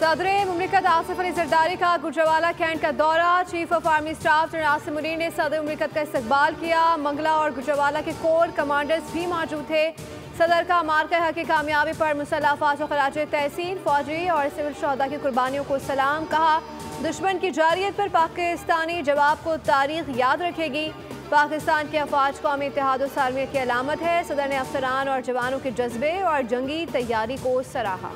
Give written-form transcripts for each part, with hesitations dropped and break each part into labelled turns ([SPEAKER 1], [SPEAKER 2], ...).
[SPEAKER 1] सदर मुमलिकत आसिफ अली जरदारी का गुजरावाला कैंट का दौरा। Chief of army staff general Asim Munir ने सदर मुमलिकत का इस्तकबाल किया। मंगला और गुजरावाला के कोर कमांडर्स भी मौजूद थे। सदर का मार्का हक की कामयाबी पर मुसल्लह अफवाज को खराज तहसीन, फौजी और सिविल शहदा की कुर्बानियों को सलाम। कहा दुश्मन की जारियत पर पाकिस्तानी जवाब को तारीख याद रखेगी। पाकिस्तान की अफवाज कौमी इत्तेहाद और सालमियत की अलामत है। सदर ने अफसरान और जवानों के जज्बे और जंगी तैयारी को सराहा।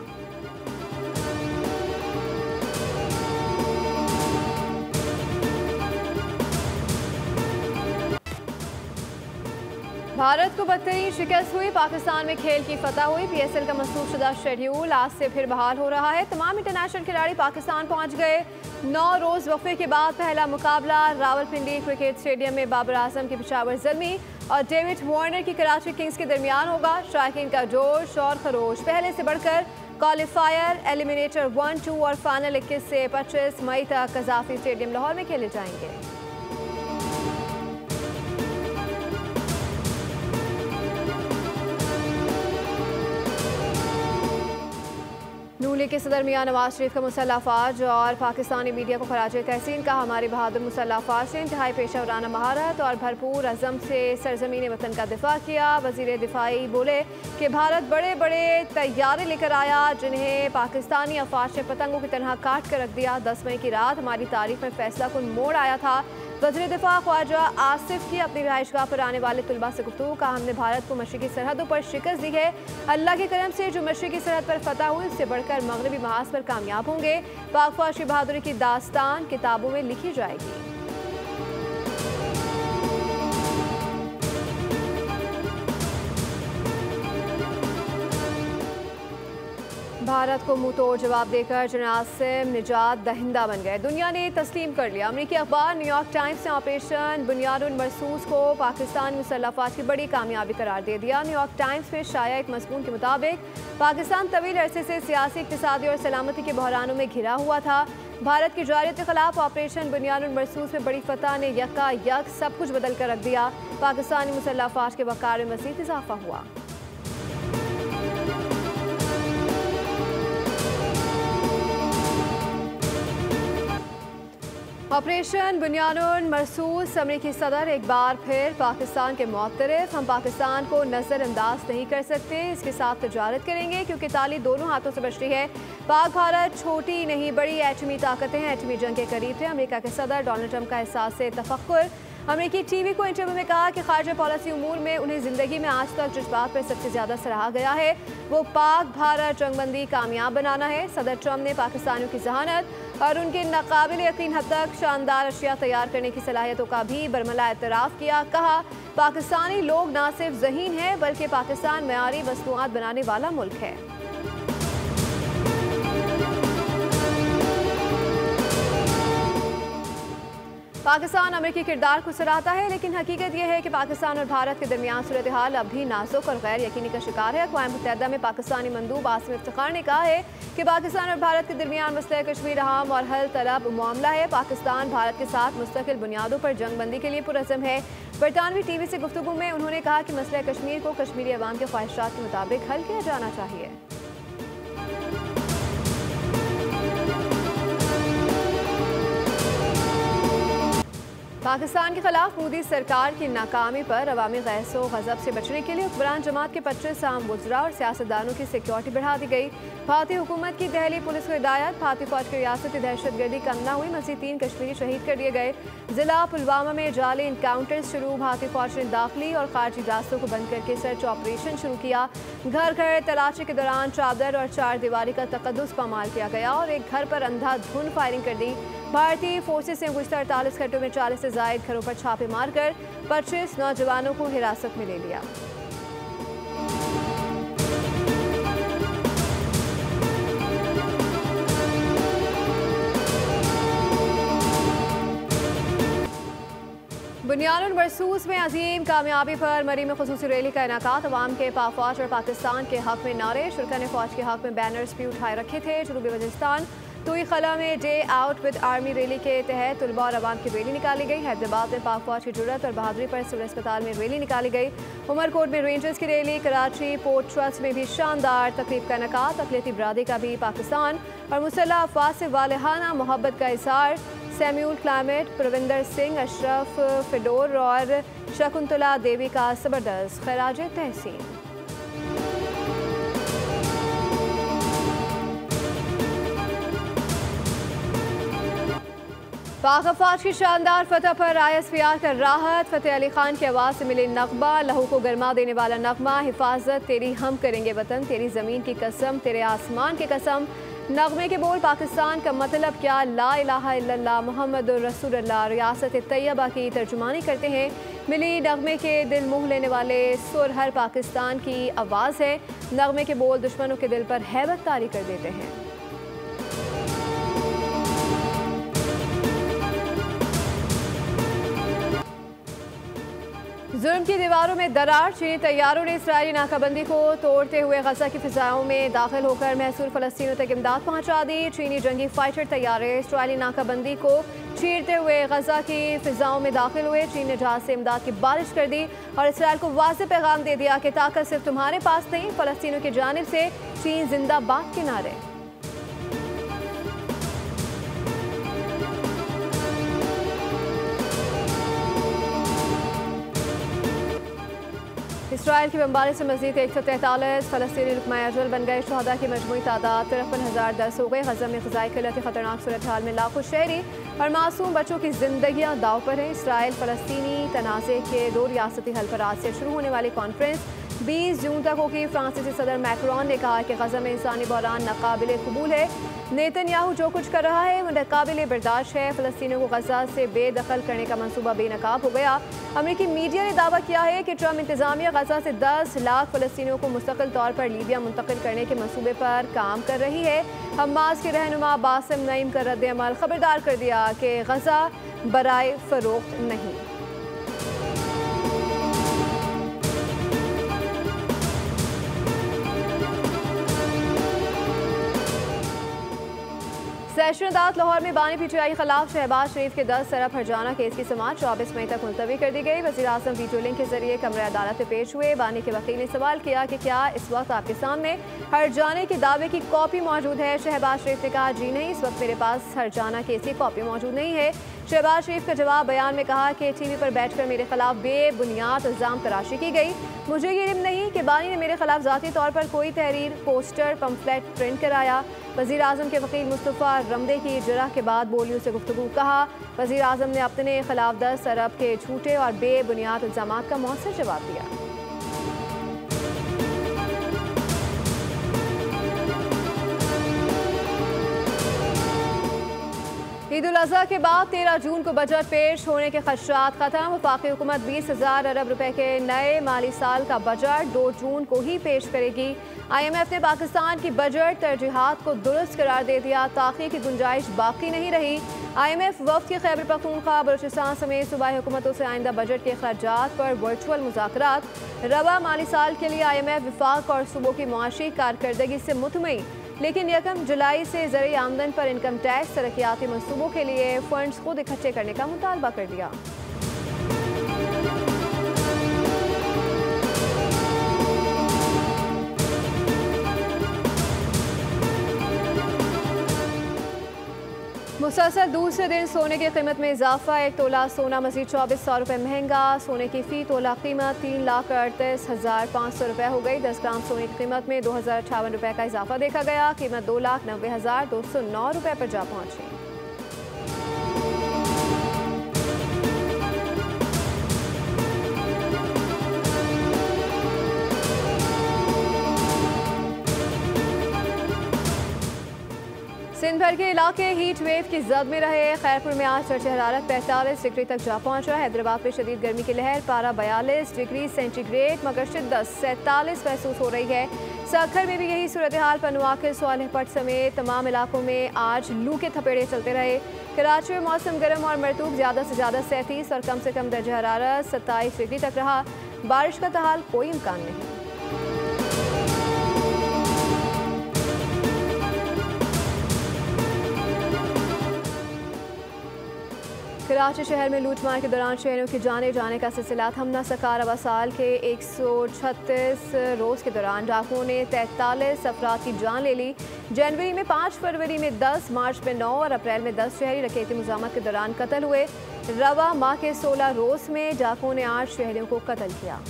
[SPEAKER 1] भारत को बदतरीन शिकस्त हुई, पाकिस्तान में खेल की फतह हुई। PSL का मंसूब शुदा शेड्यूल आज से फिर बहाल हो रहा है। तमाम इंटरनेशनल खिलाड़ी पाकिस्तान पहुंच गए। 9 रोज़ वक्फे के बाद पहला मुकाबला रावलपिंडी क्रिकेट स्टेडियम में बाबर आजम की पेशावर ज़ल्मी और डेविड वार्नर की कराची किंग्स के दरमियान होगा। शायकीन का जोश और खरोश पहले से बढ़कर क्वालिफायर, एलिमिनेटर 1, 2 और फाइनल 21 से 25 मई तक कज़ाफ़ी स्टेडियम लाहौर में खेले जाएंगे। नून लीग के सदर मियां नवाज शरीफ का मुसल्लह अफवाज और पाकिस्तानी मीडिया को खराज तहसीन। का हमारे बहादुर मुसल्लह अफवाज ने इंतहाई पेशा वराना महारत और भरपूर अज़म से सरजमीन वतन का दिफा किया। वज़ीर दिफाई बोले कि भारत बड़े बड़े तैयारे लेकर आया जिन्हें पाकिस्तानी अफवाज ने पतंगों की तरह काट कर रख दिया। 10 मई की रात हमारी तारीख में फैसला कुन मोड़ आया था। वज़ीर दिफा ख्वाजा आसिफ की अपनी रिहाइशगाह पर आने वाले तुलबा से गुफ्तगू। कहा हमने भारत को मशरिकी सरहदों पर शिकस्त दी है। अल्लाह के करम से जो मशरिकी सरहद पर फतह हुई उससे बढ़कर मगरबी महाज पर कामयाब होंगे। पाक फौज की बहादुरी की दास्तान किताबों में लिखी जाएगी। भारत को मुंह तोड़ जवाब देकर जनरल आसिम निजात दहिंदा बन गए। दुनिया ने तस्लीम कर लिया। अमेरिकी अखबार न्यूयॉर्क टाइम्स ने ऑपरेशन बुनियादुल मरसूस को पाकिस्तानी मुसल्लह अफवाज की बड़ी कामयाबी करार दे दिया। न्यूयॉर्क टाइम्स में शाया एक मज़मून के मुताबिक पाकिस्तान तवील अरसे से सियासी, इक़्तिसादी और सलामती के बहरानों में घिरा हुआ था। भारत की जारियत के खिलाफ ऑपरेशन बुनियादुल मरसूस में बड़ी फतह ने यका यक सब कुछ बदल कर रख दिया। पाकिस्तानी मुसल्लह अफवाज के वक़ार में मज़ीद इजाफा हुआ। ऑपरेशन बुनियादुल मरसूस। अमेरिकी सदर एक बार फिर पाकिस्तान के मुअत्तरिफ। हम पाकिस्तान को नज़रअंदाज नहीं कर सकते, इसके साथ तजारत करेंगे क्योंकि ताली दोनों हाथों से बच रही है। पाक भारत छोटी नहीं बड़ी एटमी ताकतें हैं, एटमी जंग के करीब थे। अमेरिका के सदर डोनाल्ड ट्रंप का एहसास तफक्कुर। अमेरिकी टीवी को इंटरव्यू में कहा कि खारजा पॉलिसी उमूर में उन्हें ज़िंदगी में आज तक जिस बात पर सबसे ज़्यादा सराहा गया है वो पाक भारत जंगबंदी कामयाब बनाना है। सदर ट्रंप ने पाकिस्तानियों की जहानत और उनके नाकाबिल यकीन हद तक शानदार अशिया तैयार करने की सलाहियतों का भी बरमला एतराफ़ किया। कहा पाकिस्तानी लोग ना सिर्फ ज़हीन हैं बल्कि पाकिस्तान मयारी वस्तुआत बनाने वाला मुल्क है। पाकिस्तान अमेरिकी किरदार को सराहता है लेकिन हकीकत यह है कि पाकिस्तान और भारत के दरमियान सूरत हाल अब भी नाजुक और गैर यकीनी का शिकार है। अक़वाम मुत्तहिदा में पाकिस्तानी मंदूब आसिम इफ्तिखार ने कहा है कि पाकिस्तान और भारत के दरमियान मसला कश्मीर अहम और हल तलब मामला है। पाकिस्तान भारत के साथ मुस्तकिल बुनियादों पर जंगबंदी के लिए पुरज़म है। बरतानवी टीवी से गुफ्तगू में उन्होंने कहा कि मसला कश्मीर को कश्मीरी अवाम के ख्वाहिशात के मुताबिक हल किया जाना चाहिए। पाकिस्तान के खिलाफ मोदी सरकार की नाकामी पर अवामी गैसो गज़ब से बचने के लिए हुक्मरान जमात के 25 अहम वज़रा और सियासतदानों की सिक्योरिटी बढ़ा दी गई। भारतीय हुकूमत की दिल्ली पुलिस को हिदायत। भारतीय फौज की रियासती दहशतगर्दी कम न हुई, मज़ीद 3 कश्मीरी शहीद कर दिए गए। जिला पुलवामा में जाली इनकाउंटर शुरू। भारतीय फौज ने दाखिली और खारजी रास्तों को बंद करके सर्च ऑपरेशन शुरू किया। घर घर तलाशी के दौरान चादर और 4 दीवारी का तकद्दुस पामाल किया गया और एक घर पर अंधाधुंध फायरिंग कर दी। भारतीय फोर्सेस ने गुज़श्ता 48 घंटों में 40 से ज़ायद घरों पर छापे मारकर 25 नौजवानों को हिरासत में ले लिया। बुनियादुल मरसूस में अजीम कामयाबी पर मरी में खुसूसी रैली का इनेकात। अवाम के पाक फौज और पाकिस्तान के हक में नारे। शुरका ने फौज के हक में बैनर्स भी उठाए रखे थे। जनूबी वज़ीरिस्तान तोई खला में day out with army rally के तहत तुलबा और अवाम की रैली निकाली गई। हैदराबाद में पाक फौज की जुर्रत और बहादुरी पर सिविल अस्पताल में रैली निकाली गई। उमरकोट में रेंजर्स की रैली। कराची पोर्ट ट्रस्ट में भी शानदार तकरीब का इनेकात। अक़लियती बरादरी का भी पाकिस्तान और मुसल्लह अफवाज से वालिहाना मोहब्बत का इजहार। सैम्यूल क्लाइमेट, प्रविंदर सिंह, अशरफ फिडोर और शकुंतला देवी का जबरदस्त खराज तहसीन। पाक अफवाज की शानदार फतह पर ISPR का राहत। फतेह अली खान की आवाज़ से मिले नगमा, लहू को गरमा देने वाला नगमा। हिफाजत तेरी हम करेंगे वतन, तेरी ज़मीन की कसम, तेरे आसमान की कसम। नगमे के बोल पाकिस्तान का मतलब क्या, ला इलाहा इल्लल्लाह मुहम्मदुर रसूलुल्लाह रियासत तैयबा की तर्जुमानी करते हैं। मिली नगमे के दिल मोह लेने वाले सुर हर पाकिस्तान की आवाज़ है। नगमे के बोल दुश्मनों के दिल पर हैबत तारी कर देते हैं। जुर्म की दीवारों में दरार। चीनी तैयारों ने इसराइली नाकाबंदी को तोड़ते हुए गजा की फिजाओं में दाखिल होकर महसूर फलस्तीनों तक इमदाद पहुंचा दी। चीनी जंगी फाइटर तैयारे इसराइली नाकाबंदी को चीरते हुए गजा की फिजाओं में दाखिल हुए। चीन ने जहाज से इमदाद की बारिश कर दी और इसराइल को वाज़ेह पैगाम दे दिया कि ताकत सिर्फ तुम्हारे पास नहीं, फलस्तीनों की जानिब से चीन जिंदाबाद के नारे। इसराइल की बमबारी से मजीद 143 फलस्तीनी रुकमा अजल बन गए। शहदा की मजमूई तादाद 53,010 हो गई। गजा में ग़िज़ाई किल्लत की खतरनाक सूरत हाल में लाखों शहरी और मासूम बच्चों की जिंदगियां दाव पर हैं। इसराइल फलस्तीनी तनाज़े के 2 रियासती हल पर आज से शुरू होने वाली कॉन्फ्रेंस 20 जून तक होगी। फ्रांसीसी सदर मैक्रोन ने कहा कि गजा में इंसानी बहरान नाकाबिले कबूल है। नेतन्याहू जो कुछ कर रहा है वो नाकाबिले बर्दाश्त है। फलस्तीनियों को गजा से बेदखल करने का मंसूबा बेनकाब हो गया। अमेरिकी मीडिया ने दावा किया है कि ट्रंप इंतजामिया गजा से 10 लाख फलस्तीनियों को मुस्तकिल तौर पर लीबिया मुंतकिल करने के मंसूबे पर काम कर रही है। हमास के रहनुमा बासिम नईम का रद्द अमल खबरदार कर दिया कि गजा बराए फरोख्त नहीं। सेशन अदालत लाहौर में बानी PTI के खिलाफ शहबाज शरीफ के 10 अरब हर्जाना केस की समाअत 24 मई तक मुलतवी कर दी गई। वज़ीर आज़म वीडियो लिंक के जरिए कमरे अदालत में पेश हुए। बानी के वकील ने सवाल किया कि क्या इस वक्त आपके सामने हर्जाने के दावे की कॉपी मौजूद है। शहबाज शरीफ ने कहा जी नहीं, इस वक्त मेरे पास हर्जाना केस की कॉपी मौजूद नहीं है। शहबाज शरीफ का जवाब बयान में कहा कि TV पर बैठकर मेरे खिलाफ बेबुनियाद इल्ज़ाम तराशी की गई। मुझे ये इल्म नहीं कि बानी ने मेरे खिलाफ ज़ाती तौर पर कोई तहरीर, पोस्टर, पम्फलेट प्रिंट कराया। वज़ीर आज़म के वकील मुस्तफ़ा रमदे की इजरा के बाद बोलियों से गुफ्तगू कहा। वज़ीर आज़म ने अपने खिलाफ 10 अरब के झूठे और बेबुनियाद इल्ज़ामात का मौसर जवाब दिया। ईद उल अज़हा के बाद 13 जून को बजट पेश होने के खदशात खत्म। वफाकी हुकूमत 20,000 अरब रुपए के नए माली साल का बजट 2 जून को ही पेश करेगी। IMF ने पाकिस्तान की बजट तरजीहात को दुरुस्त करार दे दिया। ताख़ीर की गुंजाइश बाकी नहीं रही। IMF वफ़द की खैबर पख्तूनख्वा, बलूचिस्तान समेत सूबाई हुकूमतों से आइंदा बजट के अखराजात पर वर्चुअल मुज़ाकरात। रवा माली साल के लिए IMF विफाक और सूबों की मुआशी कारकर्दगी से मुतमईन, लेकिन 1 जुलाई से ज़रिए आमदन पर इनकम टैक्स तरक्याती मंसूबों के लिए फंड्स खुद इकट्ठे करने का मुतालबा कर दिया। मुसलसल दूसरे दिन सोने की कीमत में इजाफा। 1 तोला सोना मजीद 2400 रुपये महंगा। सोने की फ़ी तोला कीमत 3,38,500 रुपये हो गई। 10 ग्राम सोने की कीमत में 2,058 रुपये का इजाफा देखा गया। कीमत 2,90,209 रुपये पर जा पहुँची। सिंध भर के इलाके हीट वेव की जद में रहे। खैरपुर में आज दर्ज हरारत 45 डिग्री तक जा पहुंचा। हैदराबाद में शदीद गर्मी की लहर, पारा 42 डिग्री सेंटीग्रेड मगर शिद्दत 47 महसूस हो रही है। सखर में भी यही सूरत हाल। पनुआकिल, स्वालिहपट समेत तमाम इलाकों में आज लू के थपेड़े चलते रहे। कराची में मौसम गर्म और मरतूब, ज़्यादा से ज़्यादा 37 और कम से कम दर्ज हरारत 27 डिग्री तक रहा। बारिश का ताहाल कोई इम्कान नहीं। कराची शहर में लूटमार के दौरान शहरों की जाने जाने का सिलसिला थमना सकार। अब साल के 136 रोज़ के दौरान डाकुओं ने 43 अफराद की जान ले ली। जनवरी में 5, फरवरी में 10, मार्च में 9 और अप्रैल में 10 शहरी डकैती मुज़ामत के दौरान कत्ल हुए। रवा माह के 16 रोज़ में डाकुओं ने 8 शहरियों को कत्ल किया।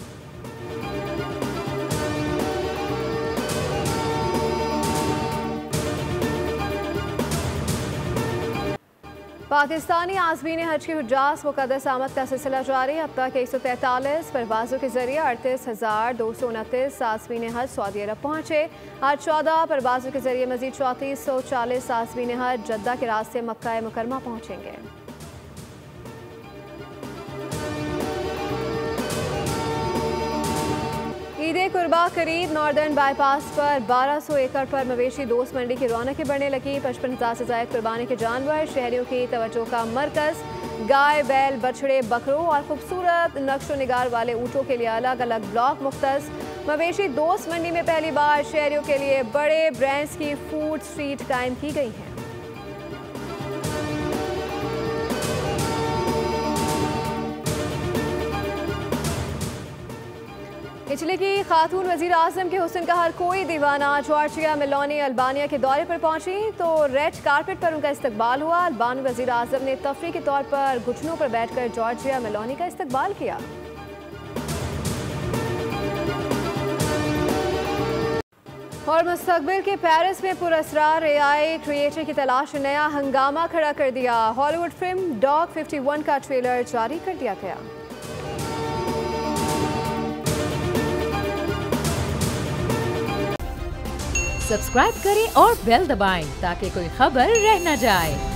[SPEAKER 1] पाकिस्तानी आज़मीन हज के हुज्जाज मुक़द्दस आमद का सिलसिला जारी। अब तक 143 परवाज़ों के जरिए 38,229 आज़मीन हज सऊदी अरब पहुँचे। आज 14 परवाज़ों के जरिए मज़ीद 3440 आज़मीन हज जद्दा के रास्ते मक्का मुकरमा पहुँचेंगे। ईद कुर्बा करीब नॉर्दर्न बाईपास पर 1200 एकड़ पर मवेशी दोस्त मंडी की रौनकें बढ़ने लगी। 55,000 से ज़ायद कुर्बानी के जानवर शहरियों की तवज्जो का मरकज़। गाय, बैल, बछड़े, बकरों और खूबसूरत नक्शो निगार वाले ऊँटों के लिए अलग अलग ब्लॉक मुख्तस। मवेशी दोस्त मंडी में पहली बार शहरियों के लिए बड़े ब्रांड्स की फूड स्ट्रीट कायम की गई है। इटली की खातून वज़ीर आज़म के हुस्न का हर कोई दीवाना जॉर्जिया मेलोनी अल्बानिया के दौरे पर पहुंची तो रेड कारपेट पर उनका इस्तकबाल हुआ। अल्बानी वज़ीर आज़म ने तफरीह के तौर पर घुटनों पर बैठकर जॉर्जिया मेलोनी का इस्तकबाल किया। और मुस्तकबिल के पेरिस में पुरस्कार एआई क्रिएटर की तलाश में नया हंगामा खड़ा कर दिया। हॉलीवुड फिल्म डॉग 51 का ट्रेलर जारी कर दिया गया।
[SPEAKER 2] सब्सक्राइब करें और बेल दबाएं ताकि कोई खबर रह न जाए।